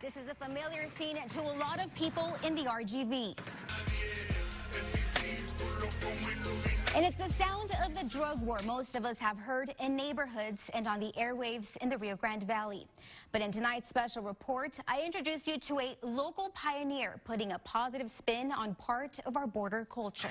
This is a familiar scene to a lot of people in the RGV. And it's the sound of the drug war most of us have heard in neighborhoods and on the airwaves in the Rio Grande Valley. But in tonight's special report, I introduce you to a local pioneer putting a positive spin on part of our border culture.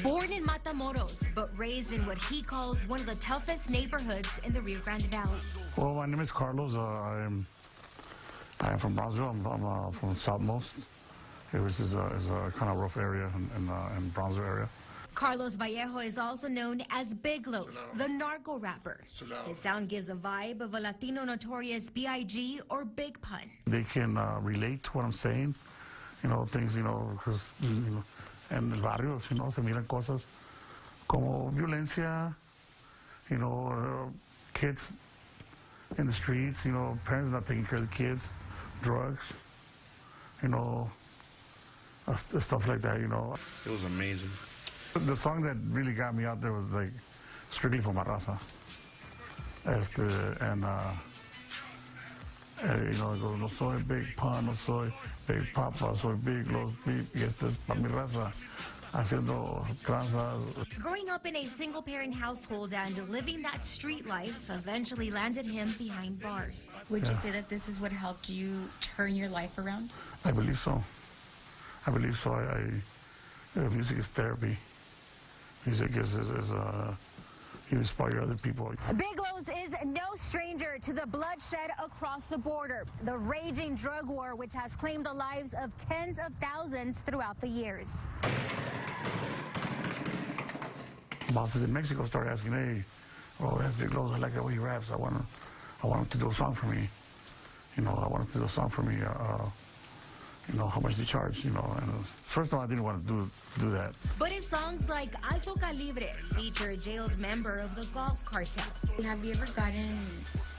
Born in Matamoros, but raised in what he calls one of the toughest neighborhoods in the Rio Grande Valley. Well, my name is Carlos. I am from Brownsville. I'm from Southmost. This is a kind of rough area in Brownsville area. Carlos Vallejo is also known as Big Los, the narco rapper. His sound gives a vibe of a Latino notorious B.I.G. or Big Pun. They can relate to what I'm saying, things, because, en el barrio, se miran cosas como violencia, kids in the streets, parents not taking care of the kids, drugs, stuff like that, It was amazing. The song that really got me out there was like strictly for my raza. It goes, no soy Big Pun, no soy Big Papa, soy Big Los Beep, y este es para mi raza, haciendo tranzas. Growing up in a single-parent household and living that street life eventually landed him behind bars. Would you say that this is what helped you turn your life around? I believe so. I believe so. Music is therapy. Music is you inspire other people. Big Los is no stranger to the bloodshed across the border, the raging drug war which has claimed the lives of tens of thousands throughout the years. Bosses in Mexico started asking, hey, oh, that's Big Los. I like the way he raps. I want him to do a song for me. I want him to do a song for me. How much do you charge? And first of all, I didn't want to do that. But his songs like Alto Calibre feature a jailed member of the golf cartel. Have you ever gotten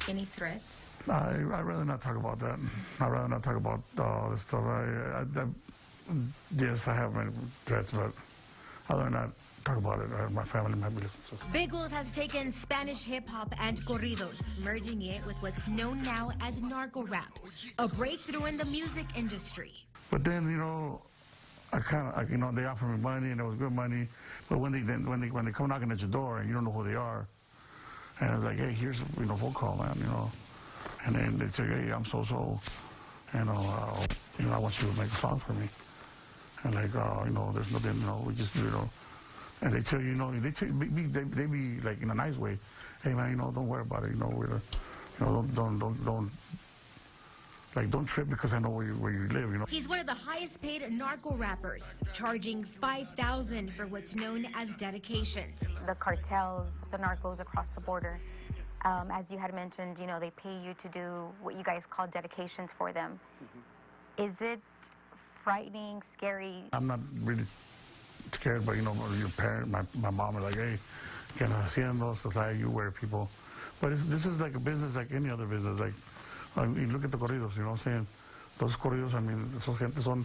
any threats? I'd rather not talk about that. I'd rather not talk about this stuff. Yes, I have many threats, but I'd rather not talk about it. My family might be listening to it. Big Los has taken Spanish hip-hop and corridos, merging it with what's known now as narco rap, a breakthrough in the music industry. But then, I kind of, they offer me money, and it was good money. But when they come knocking at your door and you don't know who they are, and it's like, hey, here's a phone call, man, and then they say, hey, I'm so, I want you to make a song for me, and like, there's nothing, we just, and they tell you, they be like in a nice way, hey man, don't worry about it, don't trip because I know where you live, He's one of the highest paid narco rappers, charging $5,000 for what's known as dedications. The cartels, the narcos across the border, as you had mentioned, they pay you to do what you guys call dedications for them. Mm-hmm. Is it frightening, scary? I'm not really scared, but your parent, my mom, are like, hey, que andas haciendo, society, you wear people. But this is like a business like any other business. Like, look at the corridos, what I'm saying? Those corridos, those gente son,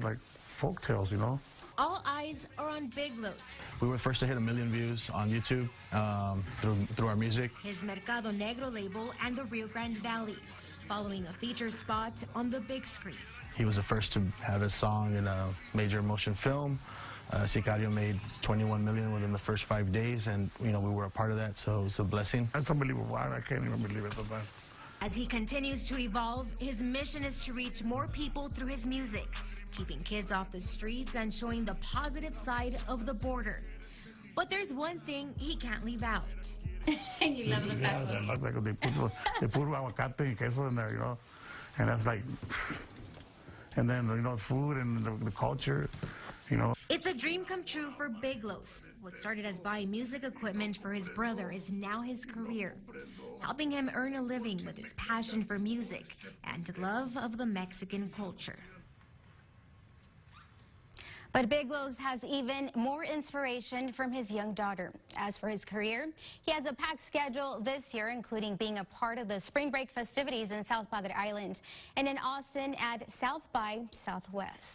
like folk tales, All eyes are on Big Los. We were first to hit 1 million views on YouTube through our music. His Mercado Negro label and the Rio Grande Valley, following a feature spot on the big screen. He was the first to have his song in a major motion film. Sicario made 21 million within the first 5 days, and we were a part of that, so it's a blessing. That's unbelievable. I can't even believe it sometimes. As he continues to evolve, his mission is to reach more people through his music, keeping kids off the streets and showing the positive side of the border. But there's one thing he can't leave out. And you love the fact that they put aguacate and queso in there, and that's like, and then food and the culture, It's a dream come true for Big Los. What started as buying music equipment for his brother is now his career, helping him earn a living with his passion for music and love of the Mexican culture. But Big Los has even more inspiration from his young daughter. As for his career, he has a packed schedule this year, including being a part of the spring break festivities in South Padre Island and in Austin at South by Southwest.